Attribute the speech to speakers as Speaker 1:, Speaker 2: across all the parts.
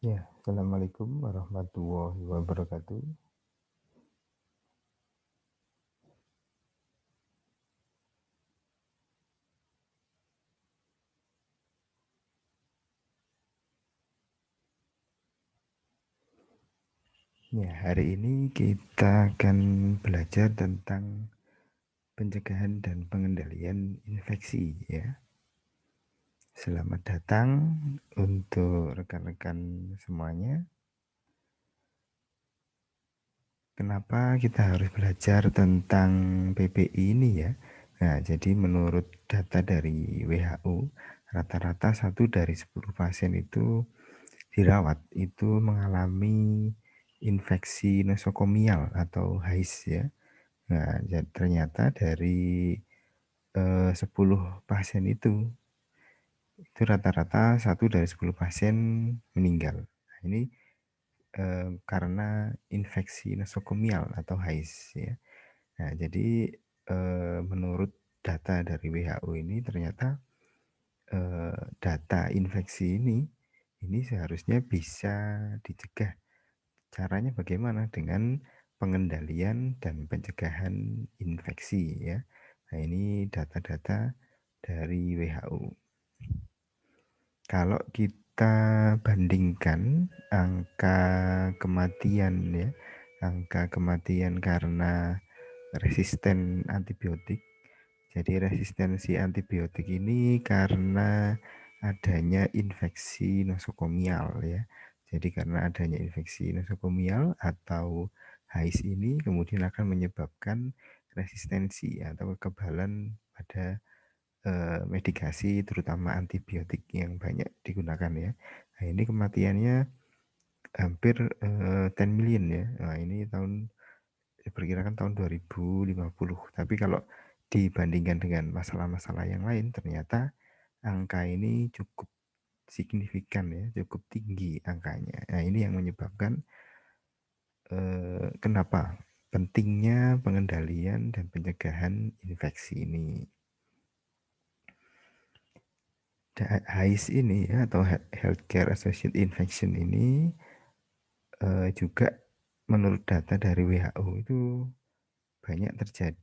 Speaker 1: Ya, Assalamualaikum warahmatullahi wabarakatuh. Ya, hari ini kita akan belajar tentang pencegahan dan pengendalian infeksi ya. Selamat datang untuk rekan-rekan semuanya. Kenapa kita harus belajar tentang PPI ini ya? Nah, jadi menurut data dari WHO, rata-rata 1 dari 10 pasien itu dirawat itu mengalami infeksi nosokomial atau HAIS ya. Nah, ternyata dari 10 pasien itu rata-rata 1 dari 10 pasien meninggal. Nah, ini karena infeksi nosokomial atau HAIS ya. Nah, jadi menurut data dari WHO ini ternyata data infeksi ini seharusnya bisa dicegah. Caranya bagaimana? Dengan pengendalian dan pencegahan infeksi ya. Nah, ini data-data dari WHO. Kalau kita bandingkan angka kematian ya, angka kematian karena resisten antibiotik. Jadi resistensi antibiotik ini karena adanya infeksi nosokomial ya. Jadi karena adanya infeksi nosokomial atau HAIS ini kemudian akan menyebabkan resistensi atau kekebalan pada medikasi terutama antibiotik yang banyak digunakan ya. Nah, ini kematiannya hampir 10 million ya. Nah, ini diperkirakan tahun 2050. Tapi kalau dibandingkan dengan masalah-masalah yang lain ternyata angka ini cukup signifikan ya, cukup tinggi angkanya. Nah, ini yang menyebabkan kenapa pentingnya pengendalian dan pencegahan infeksi ini. HAIS ini ya, atau Healthcare Associated Infection ini juga menurut data dari WHO itu banyak terjadi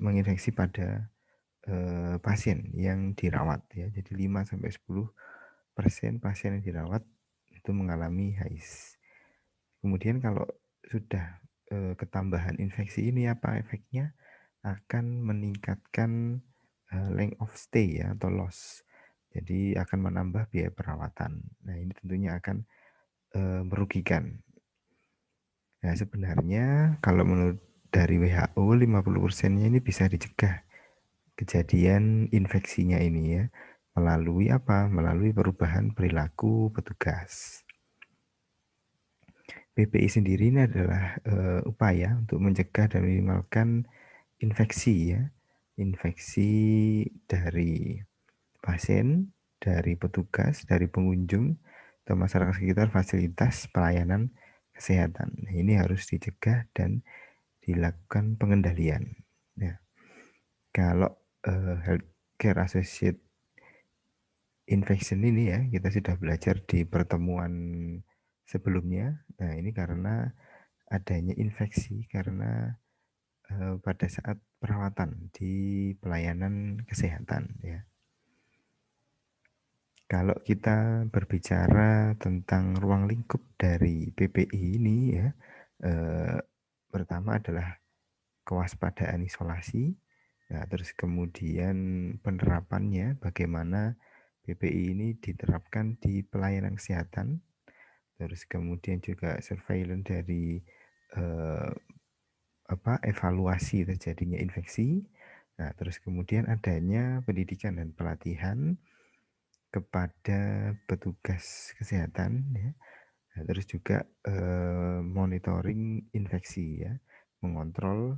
Speaker 1: menginfeksi pada pasien yang dirawat ya. Jadi 5-10% pasien yang dirawat itu mengalami HAIS. Kemudian kalau sudah ketambahan infeksi ini apa efeknya? Akan meningkatkan length of stay ya atau loss. Jadi akan menambah biaya perawatan. Nah, ini tentunya akan merugikan. Nah, sebenarnya kalau menurut dari WHO 50%-nya ini bisa dicegah kejadian infeksinya ini ya. Melalui apa? Melalui perubahan perilaku petugas. PPI sendiri ini adalah upaya untuk mencegah dan meminimalkan infeksi ya. Infeksi dari pasien, dari petugas, dari pengunjung, atau masyarakat sekitar fasilitas pelayanan kesehatan. Nah, ini harus dicegah dan dilakukan pengendalian. Ya. Kalau Healthcare Associate Infection ini ya, kita sudah belajar di pertemuan sebelumnya. Nah, ini karena adanya infeksi karena pada saat perawatan di pelayanan kesehatan ya. Kalau kita berbicara tentang ruang lingkup dari PPI ini ya, pertama adalah kewaspadaan isolasi, nah, terus kemudian penerapannya bagaimana PPI ini diterapkan di pelayanan kesehatan, terus kemudian juga surveillance dari eh, evaluasi terjadinya infeksi, nah terus kemudian adanya pendidikan dan pelatihan kepada petugas kesehatan ya. Nah, terus juga monitoring infeksi ya, mengontrol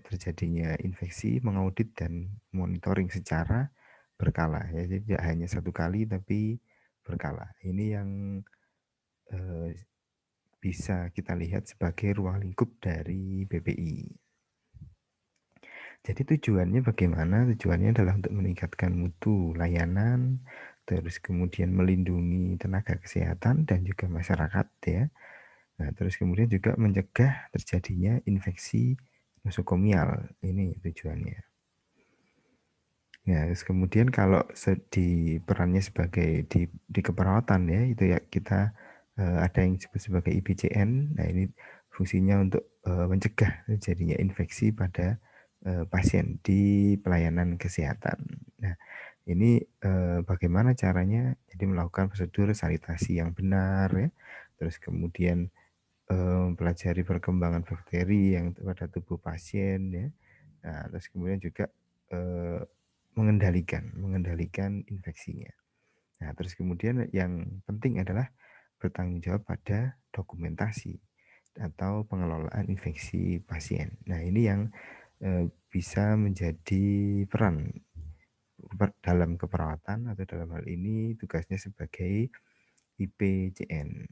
Speaker 1: terjadinya infeksi, mengaudit dan monitoring secara berkala ya. Jadi tidak hanya satu kali tapi berkala. Ini yang eh, bisa kita lihat sebagai ruang lingkup dari PPI. Jadi tujuannya bagaimana? Tujuannya adalah untuk meningkatkan mutu layanan, terus kemudian melindungi tenaga kesehatan dan juga masyarakat ya. Nah, terus kemudian juga mencegah terjadinya infeksi nosokomial. Ini tujuannya. Ya, terus kemudian kalau di perannya sebagai di keperawatan ya, itu ya kita ada yang disebut sebagai IBCN. Nah, ini fungsinya untuk mencegah terjadinya infeksi pada pasien di pelayanan kesehatan. Nah, ini bagaimana caranya? Jadi melakukan prosedur sanitasi yang benar ya. Terus kemudian mempelajari perkembangan bakteri yang pada tubuh pasien ya. Nah, terus kemudian juga eh, mengendalikan infeksinya. Nah, terus kemudian yang penting adalah bertanggung jawab pada dokumentasi atau pengelolaan infeksi pasien. Nah, ini yang bisa menjadi peran dalam keperawatan atau dalam hal ini tugasnya sebagai IPCN.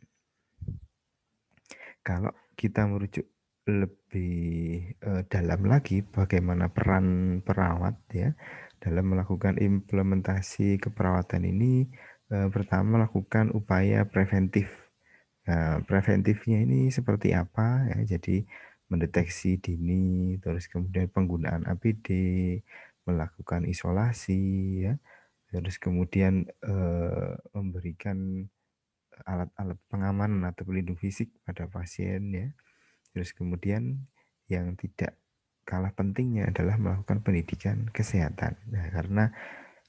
Speaker 1: Kalau kita merujuk lebih dalam lagi bagaimana peran perawat ya dalam melakukan implementasi keperawatan ini, pertama melakukan upaya preventif. Nah, preventifnya ini seperti apa ya? Jadi mendeteksi dini, terus kemudian penggunaan APD, melakukan isolasi ya, terus kemudian memberikan alat-alat pengamanan atau pelindung fisik pada pasien ya. Terus kemudian yang tidak kalah pentingnya adalah melakukan pendidikan kesehatan. Nah, karena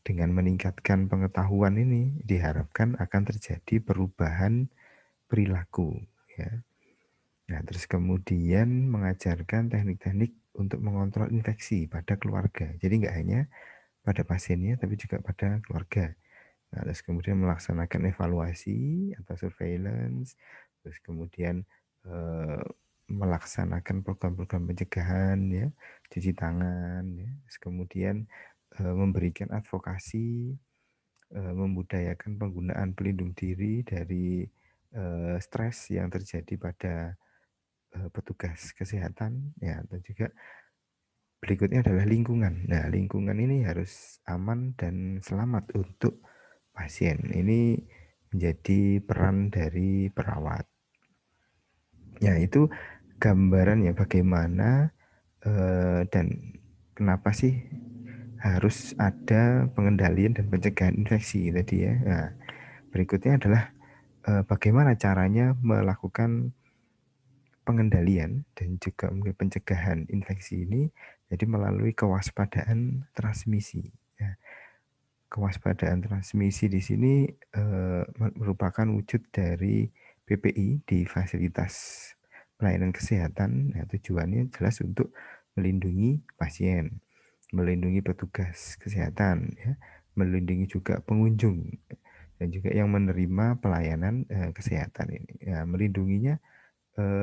Speaker 1: dengan meningkatkan pengetahuan ini diharapkan akan terjadi perubahan perilaku ya. Nah, terus kemudian mengajarkan teknik-teknik untuk mengontrol infeksi pada keluarga. Jadi nggak hanya pada pasiennya tapi juga pada keluarga. Nah, terus kemudian melaksanakan evaluasi atau surveillance, terus kemudian eh, melaksanakan program-program pencegahan ya, cuci tangan ya, terus kemudian memberikan advokasi, membudayakan penggunaan pelindung diri dari stres yang terjadi pada petugas kesehatan ya, dan juga berikutnya adalah lingkungan. Nah, lingkungan ini harus aman dan selamat untuk pasien. Ini menjadi peran dari perawat. Ya, itu gambarannya bagaimana dan kenapa sih harus ada pengendalian dan pencegahan infeksi tadi ya. Nah, berikutnya adalah bagaimana caranya melakukan pengendalian dan juga mungkin pencegahan infeksi ini, jadi melalui kewaspadaan transmisi. Ya, kewaspadaan transmisi di sini merupakan wujud dari PPI di fasilitas pelayanan kesehatan. Nah, tujuannya jelas untuk melindungi pasien, melindungi petugas kesehatan, ya, melindungi juga pengunjung dan juga yang menerima pelayanan kesehatan ini. Ya, melindunginya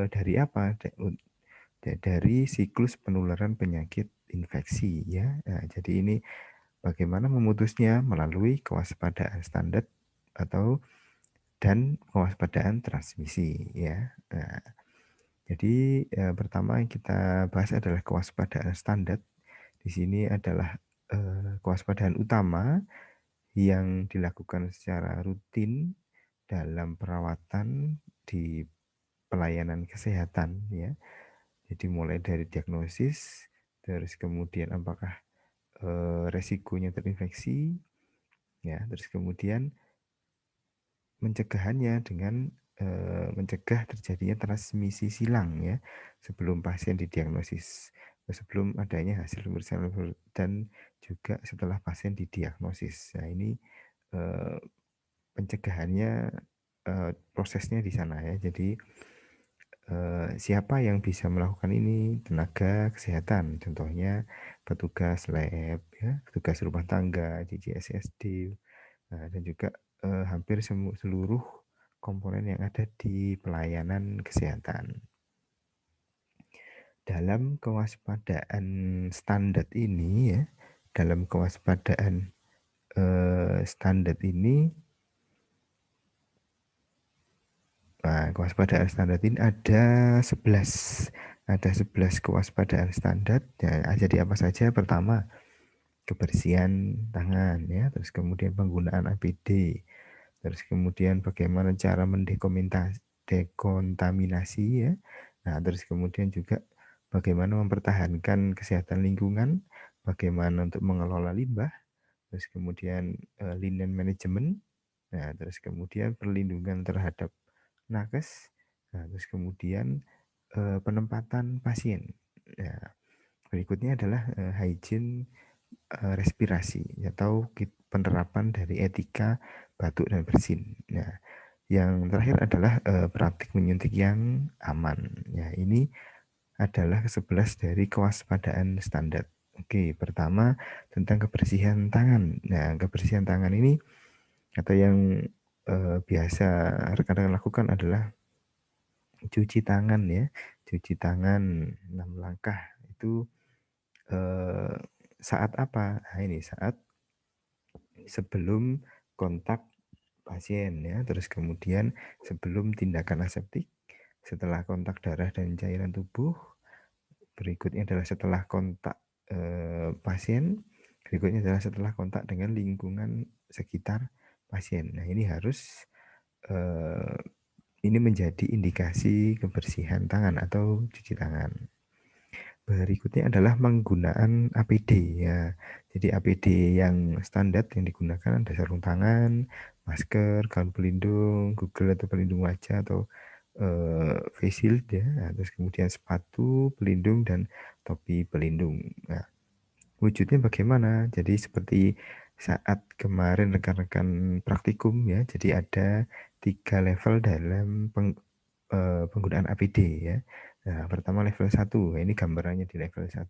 Speaker 1: dari apa? Dari siklus penularan penyakit infeksi ya. Nah, jadi ini bagaimana memutusnya melalui kewaspadaan standar atau dan kewaspadaan transmisi ya. Nah, jadi pertama yang kita bahas adalah kewaspadaan standar. Di sini adalah kewaspadaan utama yang dilakukan secara rutin dalam perawatan di pelayanan kesehatan ya. Jadi mulai dari diagnosis, terus kemudian apakah resikonya terinfeksi, ya, terus kemudian mencegahannya dengan mencegah terjadinya transmisi silang ya sebelum pasien didiagnosis, sebelum adanya hasil pemeriksaan dan juga setelah pasien didiagnosis. Nah ini eh, pencegahannya prosesnya di sana ya. Jadi siapa yang bisa melakukan ini? Tenaga kesehatan, contohnya petugas lab, ya, petugas rumah tangga, JJSSD, nah, dan juga hampir seluruh komponen yang ada di pelayanan kesehatan. Dalam kewaspadaan standar ini ya, dalam kewaspadaan standar ini, nah, kewaspadaan standar ini ada 11 kewaspadaan standar. Ya, jadi apa saja? Pertama, kebersihan tangan ya, terus kemudian penggunaan APD, terus kemudian bagaimana cara dekontaminasi ya. Nah, terus kemudian juga bagaimana mempertahankan kesehatan lingkungan, bagaimana untuk mengelola limbah, terus kemudian linen manajemen, nah terus kemudian perlindungan terhadap nakes, nah terus kemudian penempatan pasien. Nah, berikutnya adalah hygiene respirasi atau penerapan dari etika batuk dan bersin. Nah, yang terakhir adalah praktik menyuntik yang aman. Ya, ini adalah ke-11 dari kewaspadaan standar. Oke, pertama tentang kebersihan tangan. Nah, kebersihan tangan ini atau yang biasa rekan-rekan lakukan adalah cuci tangan ya. Cuci tangan 6 langkah itu saat apa? Nah, ini saat sebelum kontak pasien ya, terus kemudian sebelum tindakan aseptik, setelah kontak darah dan cairan tubuh, berikutnya adalah setelah kontak pasien, berikutnya adalah setelah kontak dengan lingkungan sekitar pasien. Nah, ini harus eh, ini menjadi indikasi kebersihan tangan atau cuci tangan. Berikutnya adalah penggunaan APD ya. Jadi APD yang standar yang digunakan ada sarung tangan, masker, gaun pelindung, Google atau pelindung wajah atau face shield ya. Nah, terus kemudian sepatu pelindung dan topi pelindung. Nah, wujudnya bagaimana? Jadi seperti saat kemarin rekan-rekan praktikum ya. Jadi ada 3 level dalam penggunaan APD ya. Nah, pertama level 1. Nah, ini gambarannya di level 1.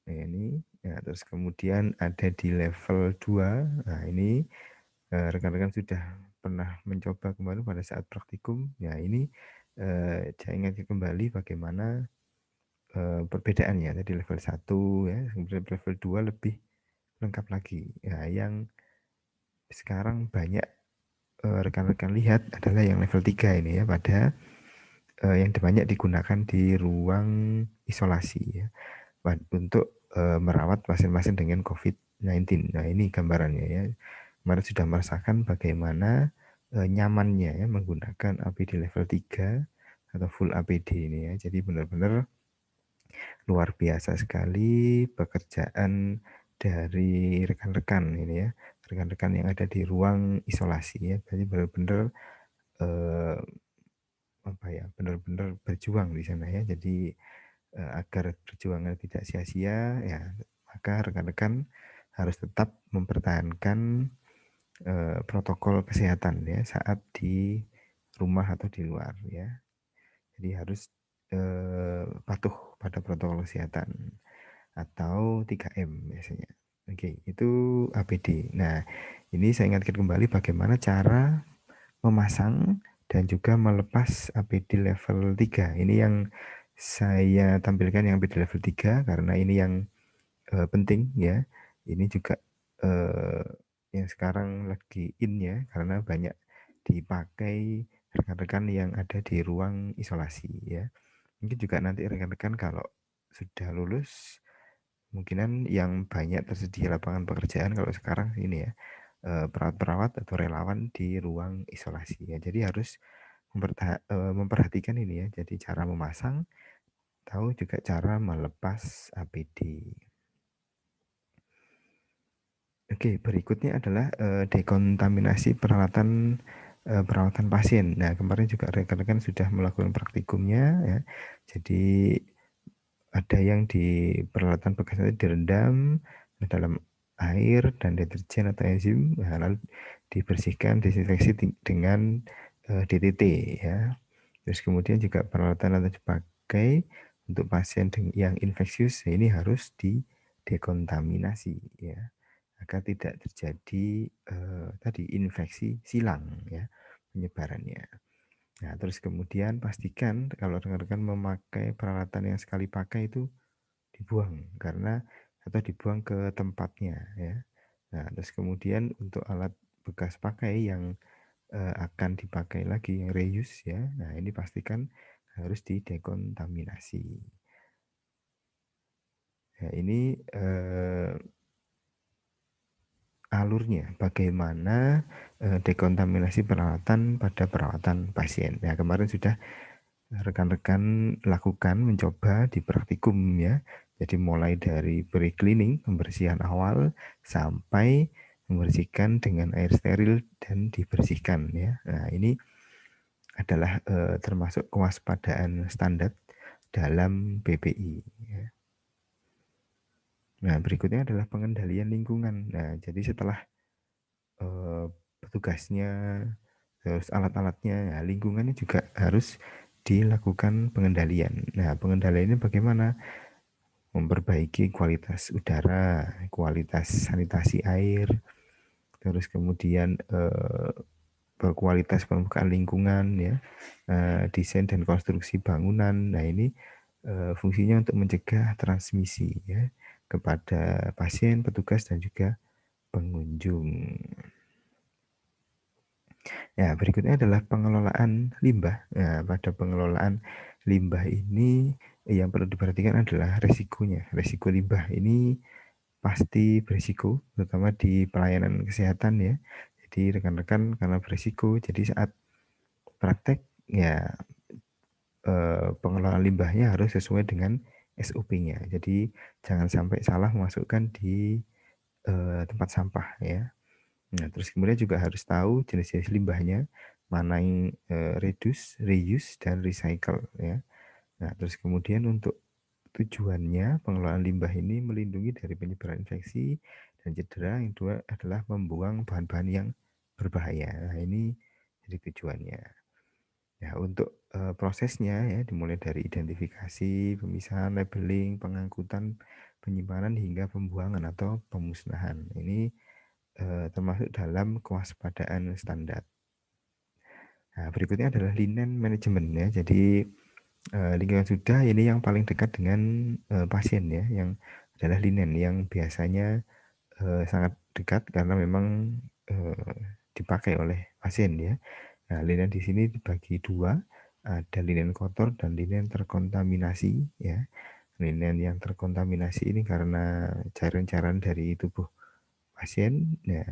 Speaker 1: Nah, ini. Nah, terus kemudian ada di level 2. Nah, ini rekan-rekan sudah pernah mencoba kemarin pada saat praktikum. Ya, ini saya ingatkan kembali bagaimana perbedaannya. Tadi level 1 ya, kemudian level 2 lebih lengkap lagi. Ya, yang sekarang banyak rekan-rekan lihat adalah yang level 3 ini ya, pada yang banyak digunakan di ruang isolasi ya, untuk merawat pasien-pasien dengan COVID-19. Nah, ini gambarannya ya. Kemarin sudah merasakan bagaimana nyamannya ya menggunakan APD level 3 atau full APD ini ya. Jadi benar-benar luar biasa sekali pekerjaan dari rekan-rekan ini ya. Rekan-rekan yang ada di ruang isolasi ya. Jadi benar-benar eh, apa ya, benar-benar berjuang di sana ya. Jadi agar perjuangan tidak sia-sia ya, maka rekan-rekan harus tetap mempertahankan protokol kesehatan ya saat di rumah atau di luar ya. Jadi harus patuh pada protokol kesehatan atau 3M biasanya. Oke, itu APD. Nah, ini saya ingatkan kembali bagaimana cara memasang dan juga melepas APD level 3. Ini yang saya tampilkan yang APD level 3 karena ini yang penting ya. Ini juga eh, yang sekarang lagi in ya karena banyak dipakai rekan-rekan yang ada di ruang isolasi ya. Mungkin juga nanti rekan-rekan kalau sudah lulus kemungkinan yang banyak tersedia lapangan pekerjaan kalau sekarang ini ya, perawat-perawat atau relawan di ruang isolasi ya. Jadi harus memperhatikan ini ya, jadi cara memasang, tahu juga cara melepas APD. Oke, berikutnya adalah dekontaminasi perawatan pasien. Nah, kemarin juga rekan-rekan sudah melakukan praktikumnya ya. Jadi ada yang di peralatan bekas itu direndam dalam air dan deterjen atau enzim, nah, lalu dibersihkan, disinfeksi dengan DTT ya. Terus kemudian juga peralatan yang dipakai untuk pasien yang infeksius, ini harus dekontaminasi ya, agar tidak terjadi tadi infeksi silang ya penyebarannya. Nah, terus kemudian pastikan kalau rekan-rekan memakai peralatan yang sekali pakai itu dibuang karena atau dibuang ke tempatnya ya. Nah, terus kemudian untuk alat bekas pakai yang akan dipakai lagi yang reuse ya. Nah, ini pastikan harus didekontaminasi. Nah, ini alurnya, bagaimana dekontaminasi peralatan pada perawatan pasien. Nah, kemarin sudah rekan-rekan lakukan mencoba di praktikum ya. Jadi mulai dari pre-cleaning, pembersihan awal, sampai membersihkan dengan air steril dan dibersihkan ya. Nah, ini adalah termasuk kewaspadaan standar dalam PPI ya. Nah, berikutnya adalah pengendalian lingkungan. Nah, jadi setelah petugasnya, terus alat-alatnya, nah, lingkungannya juga harus dilakukan pengendalian. Nah, pengendalian ini bagaimana? Memperbaiki kualitas udara, kualitas sanitasi air, terus kemudian kualitas permukaan lingkungan, ya, desain dan konstruksi bangunan. Nah, ini fungsinya untuk mencegah transmisi ya kepada pasien, petugas, dan juga pengunjung. Ya, berikutnya adalah pengelolaan limbah. Nah, pada pengelolaan limbah ini yang perlu diperhatikan adalah resikonya. Resiko limbah ini pasti berisiko, terutama di pelayanan kesehatan ya. Jadi rekan-rekan karena berisiko, jadi saat praktek ya pengelolaan limbahnya harus sesuai dengan SOP-nya. Jadi jangan sampai salah memasukkan di tempat sampah ya. Nah, terus kemudian juga harus tahu jenis-jenis limbahnya, mana yang reduce, reuse, dan recycle ya. Nah, terus kemudian untuk tujuannya pengelolaan limbah ini melindungi dari penyebaran infeksi dan cedera. Yang kedua adalah membuang bahan-bahan yang berbahaya. Nah, ini jadi tujuannya. Ya, untuk prosesnya ya dimulai dari identifikasi, pemisahan, labeling, pengangkutan, penyimpanan hingga pembuangan atau pemusnahan. Ini termasuk dalam kewaspadaan standar. Nah, berikutnya adalah linen manajemen ya. Jadi lingkungan sudah ini yang paling dekat dengan pasien ya, yang adalah linen yang biasanya sangat dekat karena memang dipakai oleh pasien ya. Nah, linen di sini dibagi dua, ada linen kotor dan linen terkontaminasi ya. Linen yang terkontaminasi ini karena cairan-cairan dari tubuh pasien, ya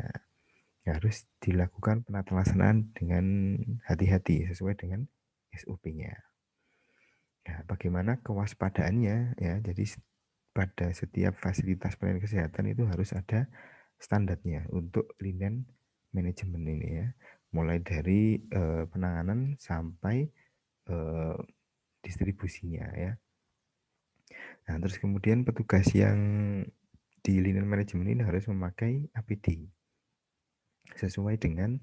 Speaker 1: harus dilakukan penata laksanaan dengan hati-hati sesuai dengan SOP-nya. Nah, bagaimana kewaspadaannya ya? Jadi pada setiap fasilitas pelayanan kesehatan itu harus ada standarnya untuk linen manajemen ini ya. Mulai dari penanganan sampai eh, distribusinya ya. Nah, terus kemudian petugas yang di linen manajemen ini harus memakai APD sesuai dengan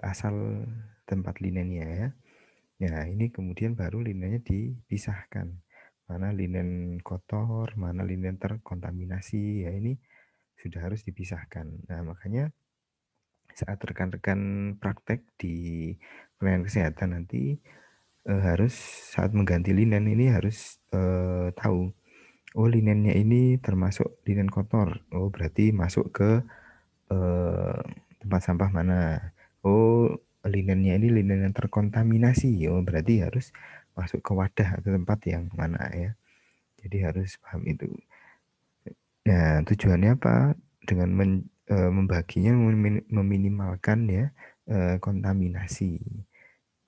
Speaker 1: asal tempat linennya ya. Nah, ini kemudian baru linennya dipisahkan. Mana linen kotor, mana linen terkontaminasi. Ya, ini sudah harus dipisahkan. Nah, makanya saat rekan-rekan praktek di pelayanan kesehatan nanti harus saat mengganti linen ini harus tahu, oh linennya ini termasuk linen kotor. Oh, berarti masuk ke eh, tempat sampah mana. Oh, linennya ini linen yang terkontaminasi. Oh, berarti harus masuk ke wadah atau tempat yang mana ya. Jadi harus paham itu. Nah, tujuannya apa? Dengan membaginya meminimalkan ya kontaminasi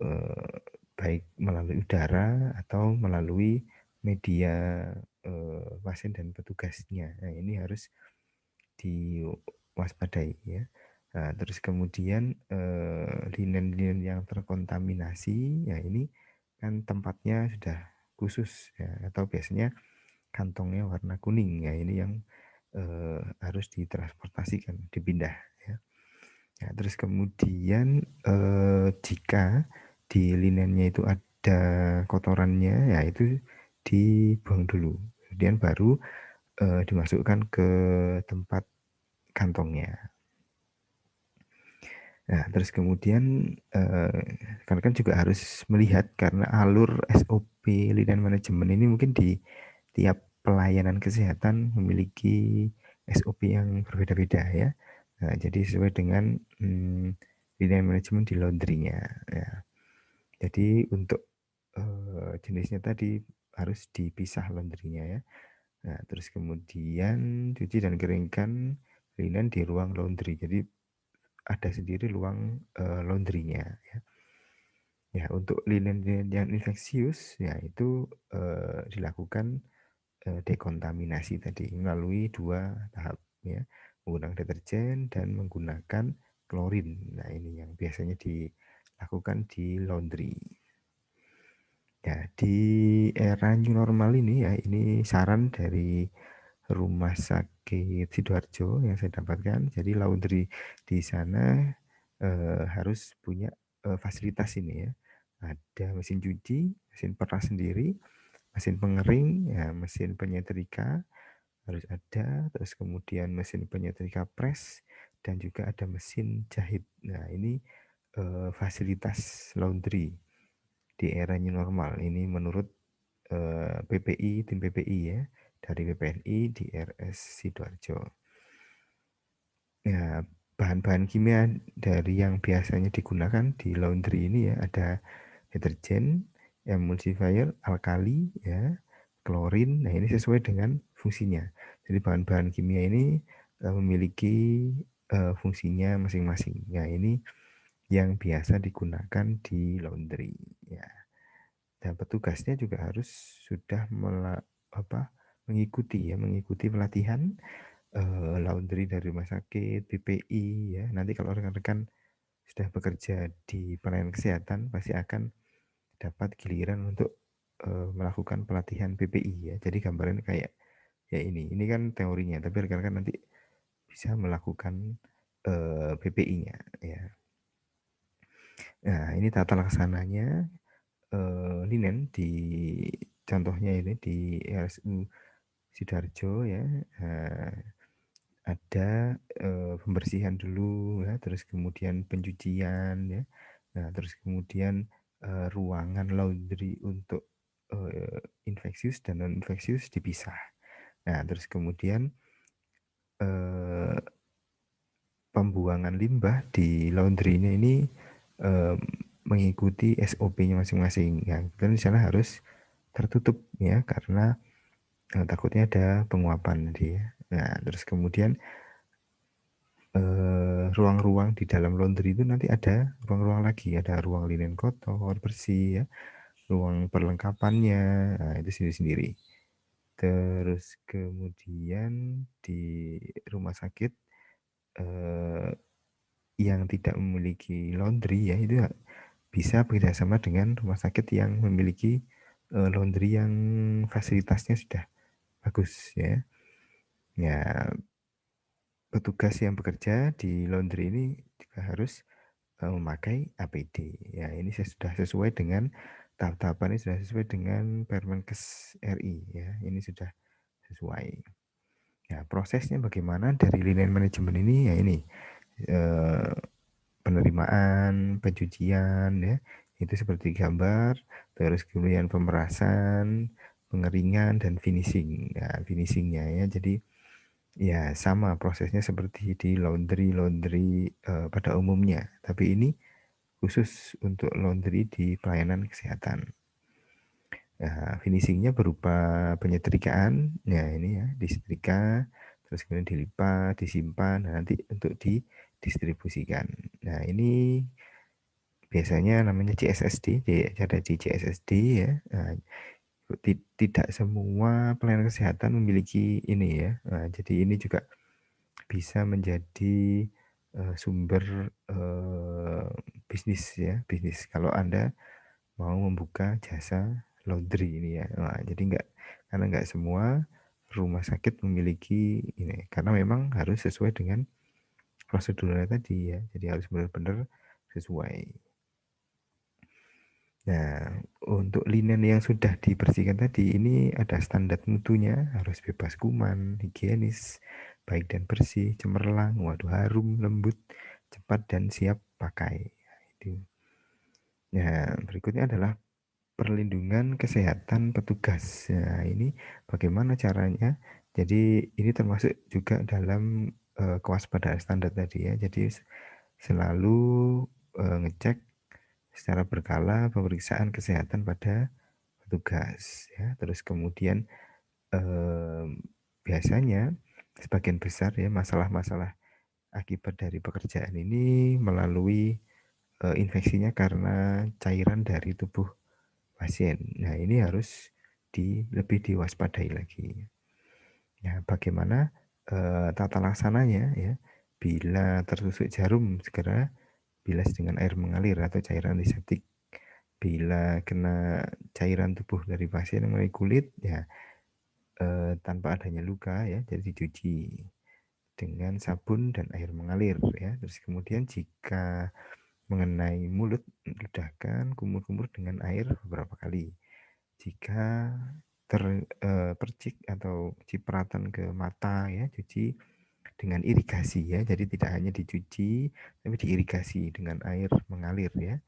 Speaker 1: eh, baik melalui udara atau melalui media pasien dan petugasnya. Nah, ini harus diwaspadai ya. Nah, terus kemudian linen-linen yang terkontaminasi, ya ini kan tempatnya sudah khusus ya, atau biasanya kantongnya warna kuning ya, ini yang harus ditransportasikan, dipindah ya. Ya, terus kemudian jika di linennya itu ada kotorannya, ya itu dibuang dulu. Kemudian baru dimasukkan ke tempat kantongnya. Nah, terus kemudian karena kan juga harus melihat karena alur SOP linen manajemen ini mungkin di tiap pelayanan kesehatan memiliki SOP yang berbeda-beda ya. Nah, jadi sesuai dengan linen manajemen di laundrynya. Ya. Jadi untuk jenisnya tadi harus dipisah laundrynya ya. Nah, terus kemudian cuci dan keringkan linen di ruang laundry. Jadi ada sendiri ruang laundrynya ya. Ya, untuk linen-linen yang infeksius ya itu dilakukan dekontaminasi tadi melalui 2 tahap ya, menggunakan deterjen dan menggunakan klorin. Nah, ini yang biasanya dilakukan di laundry. Ya, di era new normal ini ya, ini saran dari Rumah Sakit Sidoarjo yang saya dapatkan. Jadi laundry di sana harus punya fasilitas ini ya. Ada mesin cuci, mesin peras sendiri, mesin pengering, ya, mesin penyetrika harus ada, terus kemudian mesin penyetrika pres dan juga ada mesin jahit. Nah, ini fasilitas laundry di era new normal. Ini menurut PPI, tim PPI ya, dari PPNI di RS Sidoarjo. Ya, bahan-bahan kimia dari yang biasanya digunakan di laundry ini ya, ada deterjen, emulsifier, alkali, ya, klorin. Nah, ini sesuai dengan fungsinya. Jadi bahan-bahan kimia ini memiliki fungsinya masing-masing. Nah, ini yang biasa digunakan di laundry. Ya. Dan petugasnya juga harus sudah mengikuti pelatihan laundry dari rumah sakit, PPI ya. Nanti kalau rekan-rekan sudah bekerja di pelayanan kesehatan pasti akan dapat giliran untuk melakukan pelatihan PPI ya. Jadi gambarannya kayak ya ini kan teorinya, tapi rekan-rekan nanti bisa melakukan PPI-nya ya. Nah, ini tata laksananya linen di contohnya ini di RSU Sidoarjo ya. Ada pembersihan dulu ya, terus kemudian pencucian ya. Nah, terus kemudian ruangan laundry untuk infeksius dan non infeksius dipisah. Nah, terus kemudian eh, pembuangan limbah di laundry-nya ini eh, mengikuti SOP-nya masing-masing. Ya, dan di sana harus tertutup ya karena takutnya ada penguapan dia. Nah, terus kemudian ruang-ruang di dalam laundry itu nanti ada ruang-ruang lagi, ada ruang linen kotor, bersih ya, ruang perlengkapannya, nah, itu sendiri-sendiri. Terus kemudian di rumah sakit yang tidak memiliki laundry ya itu bisa bekerjasama dengan rumah sakit yang memiliki laundry yang fasilitasnya sudah bagus ya. Ya, petugas yang bekerja di laundry ini juga harus memakai APD. Ya, ini sudah sesuai dengan tahap-tahapan ini sudah sesuai dengan Permenkes RI ya. Ini sudah sesuai. Ya, prosesnya bagaimana dari linen manajemen ini ya ini eh, penerimaan, pencucian ya. Itu seperti gambar, terus kemudian pemerasan, pengeringan dan finishing. Ya, finishingnya ya. Jadi ya sama prosesnya seperti di laundry pada umumnya. Tapi ini khusus untuk laundry di pelayanan kesehatan. Nah, finishingnya berupa penyetrikaan, ya ini ya, disetrika, terus kemudian dilipat, disimpan, nah, nanti untuk didistribusikan. Nah, ini biasanya namanya CSSD, ada di CSSD ya. Nah, tidak semua pelayanan kesehatan memiliki ini ya. Nah, jadi ini juga bisa menjadi sumber bisnis ya, bisnis kalau Anda mau membuka jasa laundry ini ya. Nah, jadi karena nggak semua rumah sakit memiliki ini, karena memang harus sesuai dengan prosedurnya tadi ya. Jadi harus benar-benar sesuai. Nah, untuk linen yang sudah dibersihkan tadi ini ada standar mutunya, harus bebas kuman, higienis, baik dan bersih, cemerlang, waduh harum, lembut, cepat dan siap pakai. Itu. Nah, berikutnya adalah perlindungan kesehatan petugas. Nah, ini bagaimana caranya? Jadi ini termasuk juga dalam kewaspadaan standar tadi ya. Jadi selalu ngecek secara berkala pemeriksaan kesehatan pada petugas ya. Terus kemudian biasanya sebagian besar ya masalah-masalah akibat dari pekerjaan ini melalui, infeksinya karena cairan dari tubuh pasien. Nah, ini harus lebih diwaspadai lagi. Ya, bagaimana, tata laksananya ya, bila tertusuk jarum segera bilas dengan air mengalir atau cairan antiseptik. Bila kena cairan tubuh dari pasien mengenai kulit, ya, tanpa adanya luka ya, jadi dicuci dengan sabun dan air mengalir ya. Terus kemudian jika mengenai mulut, ludahkan kumur-kumur dengan air beberapa kali. Jika percik atau cipratan ke mata ya, cuci dengan irigasi ya. Jadi tidak hanya dicuci, tapi diirigasi dengan air mengalir ya.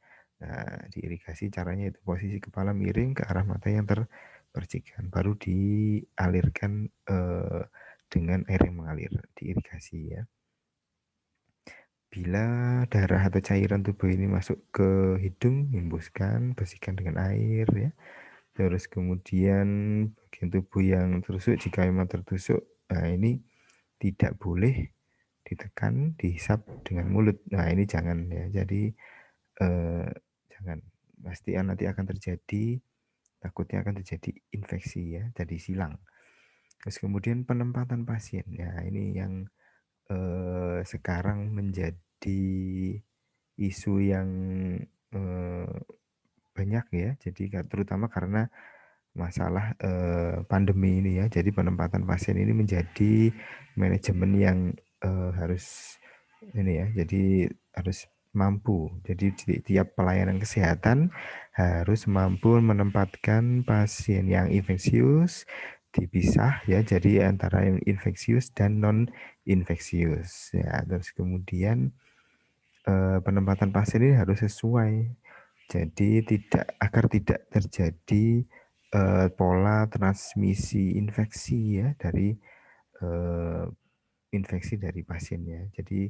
Speaker 1: Nah, diirigasi caranya itu posisi kepala miring ke arah mata yang terpercikkan, baru dialirkan dengan air yang mengalir, diirigasi ya. Bila darah atau cairan tubuh ini masuk ke hidung, hembuskan, bersihkan dengan air ya. Terus kemudian bagian tubuh yang tertusuk, jika memang tertusuk, nah ini tidak boleh ditekan, dihisap dengan mulut. Nah, ini jangan ya. Jadi jangan. Pasti nanti akan terjadi, takutnya akan terjadi infeksi ya, jadi silang. Terus kemudian penempatan pasien. Ya, ini yang sekarang menjadi isu yang banyak ya. Jadi terutama karena masalah pandemi ini ya. Jadi penempatan pasien ini menjadi manajemen yang harus ini ya. Jadi harus mampu. Jadi tiap pelayanan kesehatan harus mampu menempatkan pasien yang infeksius dipisah ya. Jadi antara yang infeksius dan non infeksius ya. Terus kemudian penempatan pasien ini harus sesuai. Jadi agar tidak terjadi pola transmisi infeksi ya dari infeksi dari pasiennya. Jadi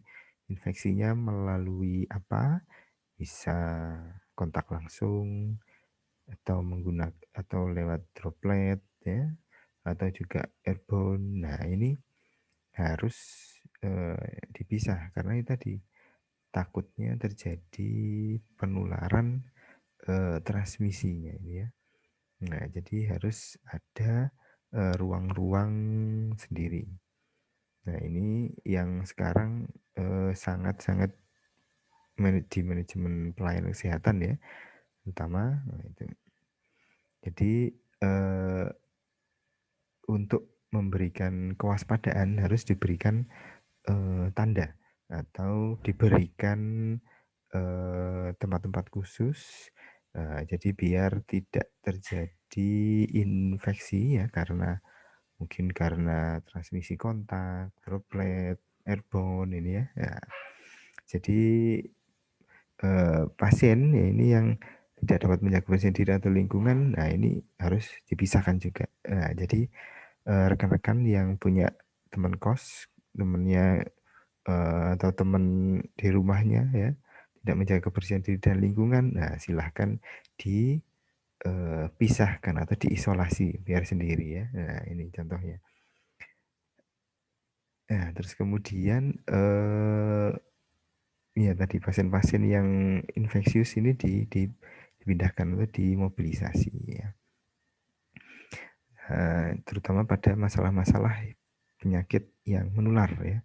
Speaker 1: infeksinya melalui apa? Bisa kontak langsung atau lewat droplet ya, atau juga airborne. Nah, ini harus dipisah karena itu tadi takutnya terjadi penularan transmisinya ini ya. Nah, jadi harus ada ruang-ruang sendiri. Nah, ini yang sekarang sangat-sangat di manajemen pelayanan kesehatan ya, terutama. Nah, itu. Jadi untuk memberikan kewaspadaan harus diberikan tanda atau diberikan tempat-tempat khusus. Jadi biar tidak terjadi infeksi ya mungkin karena transmisi kontak, droplet, airborne ini ya. Nah, jadi pasien ya ini yang tidak dapat menjaga kebersihan diri atau lingkungan, nah ini harus dipisahkan juga. Nah, jadi rekan-rekan yang punya teman kos, temannya atau teman di rumahnya ya, tidak menjaga kebersihan diri dan lingkungan, nah silahkan dipisahkan atau diisolasi biar sendiri ya. Nah, ini contohnya. Nah, terus kemudian ya tadi pasien-pasien yang infeksius ini dipindahkan atau dimobilisasi ya. Terutama pada masalah-masalah penyakit yang menular ya.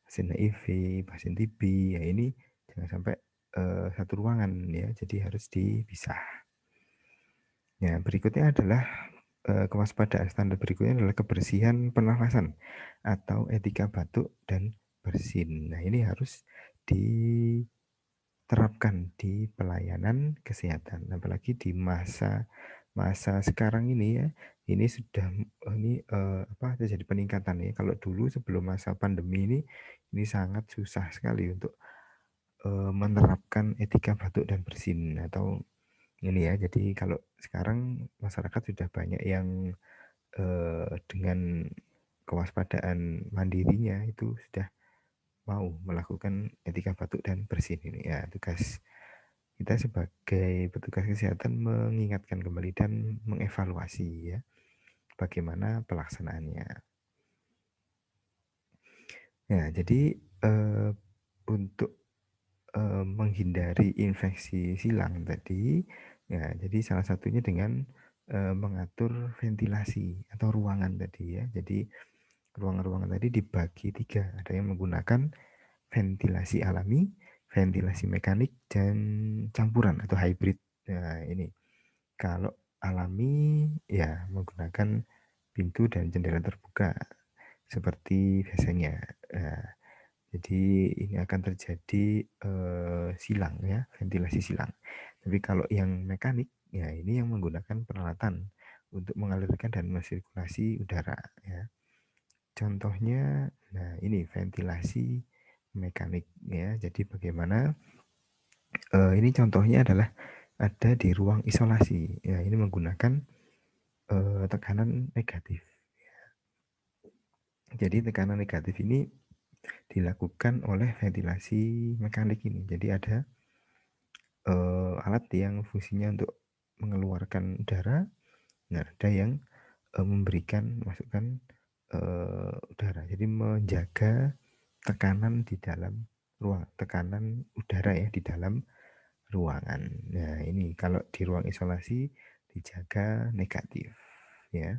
Speaker 1: Pasien HIV, pasien TB, ya ini jangan sampai satu ruangan ya, jadi harus dipisah. Ya, berikutnya adalah kewaspadaan. Standar berikutnya adalah kebersihan pernafasan atau etika batuk dan bersin. Nah, ini harus diterapkan di pelayanan kesehatan, apalagi di masa sekarang ini ya. Ini sudah terjadi peningkatan ya. Kalau dulu sebelum masa pandemi ini sangat susah sekali untuk menerapkan etika batuk dan bersin atau ini ya. Jadi kalau sekarang masyarakat sudah banyak yang dengan kewaspadaan mandirinya itu sudah mau melakukan etika batuk dan bersin ini ya. Tugas kita sebagai petugas kesehatan mengingatkan kembali dan mengevaluasi ya bagaimana pelaksanaannya. Ya, jadi untuk menghindari infeksi silang tadi, ya jadi salah satunya dengan mengatur ventilasi atau ruangan tadi ya. Jadi ruangan-ruangan tadi dibagi 3, ada yang menggunakan ventilasi alami, ventilasi mekanik, dan campuran atau hybrid. Nah, ini kalau alami ya menggunakan pintu dan jendela terbuka seperti biasanya. Nah, jadi ini akan terjadi silang ya, ventilasi silang. Tapi kalau yang mekanik, ya ini yang menggunakan peralatan untuk mengalirkan dan mensirkulasi udara ya. Contohnya, nah ini ventilasi mekanik ya. Jadi bagaimana? Ini contohnya adalah ada di ruang isolasi. Ya, ini menggunakan tekanan negatif. Jadi tekanan negatif ini dilakukan oleh ventilasi mekanik ini. Jadi ada alat yang fungsinya untuk mengeluarkan udara, nah ada yang memberikan masukan udara. Jadi menjaga tekanan di dalam ruang, tekanan udara ya di dalam ruangan. Nah ini kalau di ruang isolasi dijaga negatif ya.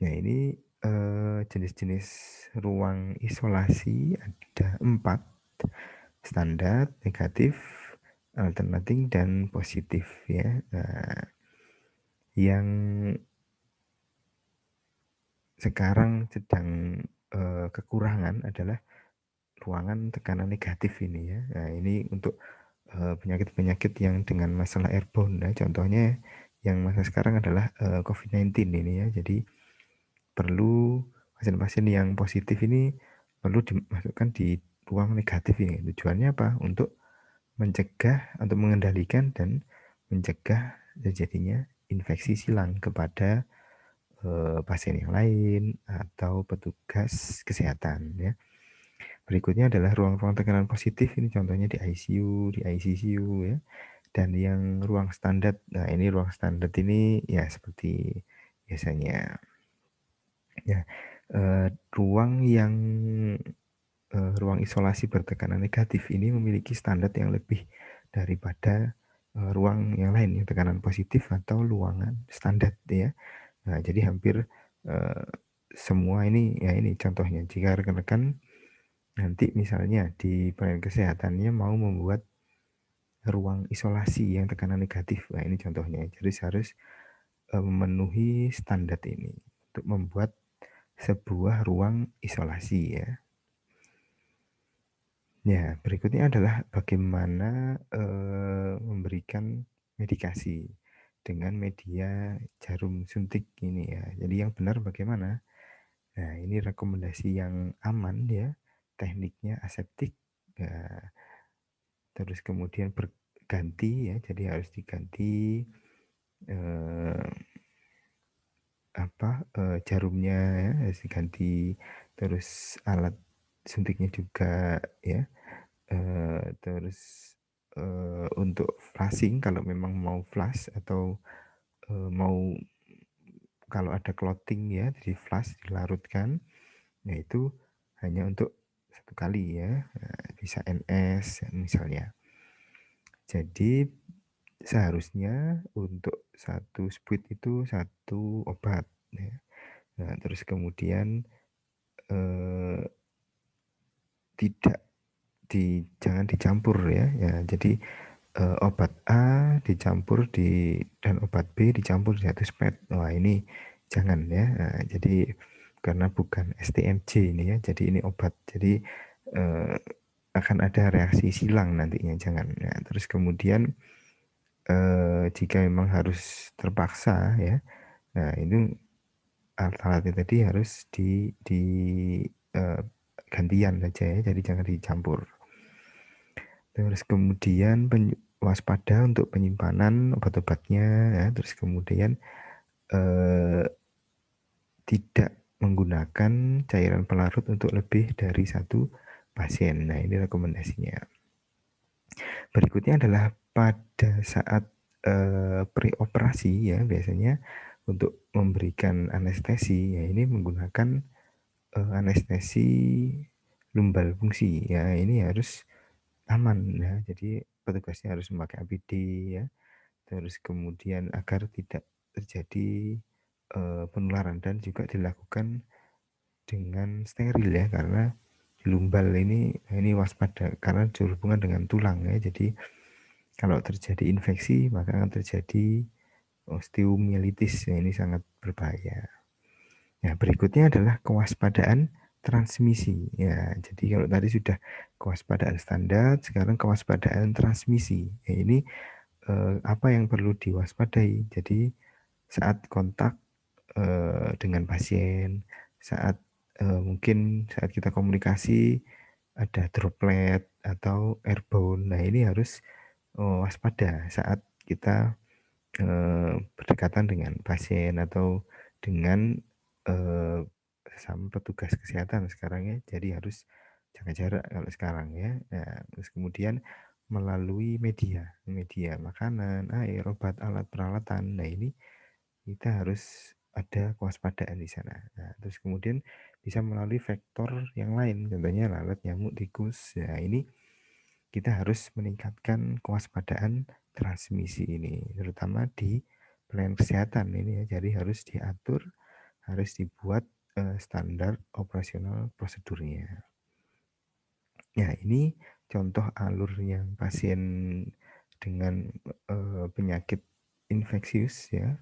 Speaker 1: Nah ini jenis-jenis ruang isolasi ada 4, standar, negatif, alternating, dan positif ya. Nah, yang sekarang sedang kekurangan adalah ruangan tekanan negatif ini ya. Nah, ini untuk penyakit-penyakit yang dengan masalah airborne ya. Contohnya yang masa sekarang adalah COVID-19 ini ya. Jadi perlu pasien-pasien yang positif ini perlu dimasukkan di ruang negatif ini. Tujuannya apa? Untuk mencegah atau mengendalikan dan mencegah terjadinya infeksi silang kepada pasien yang lain atau petugas kesehatan ya. Berikutnya adalah ruang-ruang tekanan positif, ini contohnya di ICU, di ICCU ya. Dan yang ruang standar, nah ini ruang standar ini ya seperti biasanya. Ya, ruang yang ruang isolasi bertekanan negatif ini memiliki standar yang lebih daripada ruang yang lain, yang tekanan positif atau ruangan standar ya. Nah, jadi hampir semua ini ya ini contohnya. Jika rekan-rekan nanti misalnya di pelayanan kesehatannya mau membuat ruang isolasi yang tekanan negatif, nah ini contohnya. Jadi harus memenuhi standar ini untuk membuat sebuah ruang isolasi ya. Ya, berikutnya adalah bagaimana memberikan medikasi dengan media jarum suntik ini ya. Jadi yang benar bagaimana? Nah, ini rekomendasi yang aman ya. Tekniknya aseptik. Ya, terus kemudian berganti ya. Jadi harus diganti jarumnya ya, harus diganti. Terus alat suntiknya juga ya. Terus untuk flashing kalau memang mau flash atau mau kalau ada clotting ya di flash dilarutkan, yaitu hanya untuk 1 kali ya, bisa NS misalnya. Jadi seharusnya untuk 1 spuit itu 1 obat ya. Nah, terus kemudian tidak jangan dicampur ya. Ya, jadi obat A dicampur dan obat B dicampur di 1 spet. Wah, ini jangan ya. Nah, jadi karena bukan STMJ ini ya, jadi ini obat. Jadi akan ada reaksi silang nantinya, jangan. Nah, terus kemudian jika memang harus terpaksa ya, nah ini alat-alatnya tadi harus gantian saja ya, jadi jangan dicampur. Terus kemudian waspada untuk penyimpanan obat-obatnya ya. Terus kemudian tidak menggunakan cairan pelarut untuk lebih dari 1 pasien. Nah, ini rekomendasinya. Berikutnya adalah pada saat preoperasi ya, biasanya untuk memberikan anestesi, ya ini menggunakan anestesi lumbal fungsi. Ya, ini harus aman ya. Jadi petugasnya harus memakai APD ya. Terus kemudian agar tidak terjadi penularan dan juga dilakukan dengan steril ya, karena lumbal ini waspada karena berhubungan dengan tulang ya. Jadi kalau terjadi infeksi maka akan terjadi osteomielitis ya, ini sangat berbahaya. Nah, berikutnya adalah kewaspadaan transmisi. Ya, jadi kalau tadi sudah kewaspadaan standar, sekarang kewaspadaan transmisi. Ya, ini apa yang perlu diwaspadai. Jadi saat kontak dengan pasien, saat mungkin saat kita komunikasi ada droplet atau airborne. Nah, ini harus waspada saat kita berdekatan dengan pasien atau dengan sesama petugas kesehatan sekarang ya. Jadi harus jaga jarak kalau sekarang ya. Nah, terus kemudian melalui media makanan, air, obat, alat, peralatan. Nah, ini kita harus ada kewaspadaan di sana. Nah, terus kemudian bisa melalui vektor yang lain, contohnya lalat, nyamuk, tikus. Nah, ini kita harus meningkatkan kewaspadaan transmisi ini, terutama di pelayanan kesehatan ini ya. Jadi harus diatur, harus dibuat standar operasional prosedurnya. Ya, ini contoh alur yang pasien dengan penyakit infeksius ya.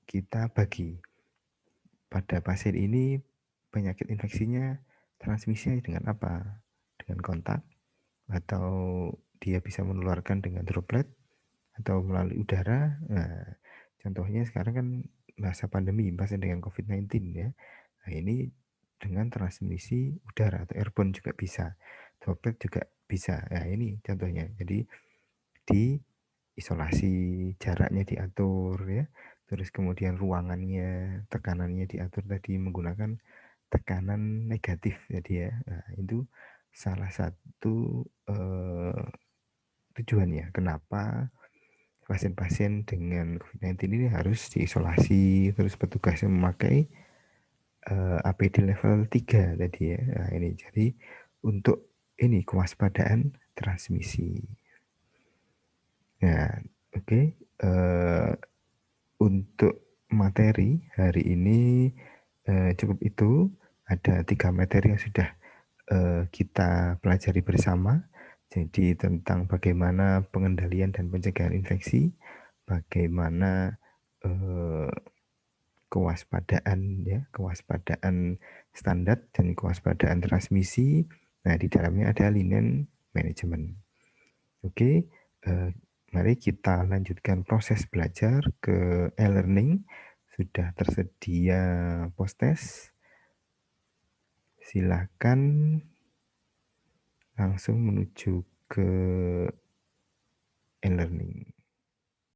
Speaker 1: Kita bagi pada pasien ini penyakit infeksinya transmisinya dengan apa? Dengan kontak, atau dia bisa menularkan dengan droplet atau melalui udara. Nah, contohnya sekarang kan masa pandemi pasien dengan COVID-19 ya. Nah, ini dengan transmisi udara atau airborne juga bisa. Droplet juga bisa. Nah, ini contohnya. Jadi di isolasi, jaraknya diatur ya. Terus kemudian ruangannya, tekanannya diatur tadi menggunakan tekanan negatif jadi ya. Nah, itu salah satu tujuannya kenapa pasien-pasien dengan COVID-19 ini harus diisolasi, terus petugasnya memakai APD level 3 tadi ya. Nah, ini jadi untuk ini kewaspadaan transmisi. Nah, oke. Untuk materi hari ini cukup itu. Ada 3 materi yang sudah kita pelajari bersama. Jadi tentang bagaimana pengendalian dan pencegahan infeksi, bagaimana kewaspadaan ya, kewaspadaan standar dan kewaspadaan transmisi. Nah, di dalamnya ada linen manajemen. Oke, mari kita lanjutkan proses belajar ke e-learning. Sudah tersedia post-test. Silakan langsung menuju ke e-learning.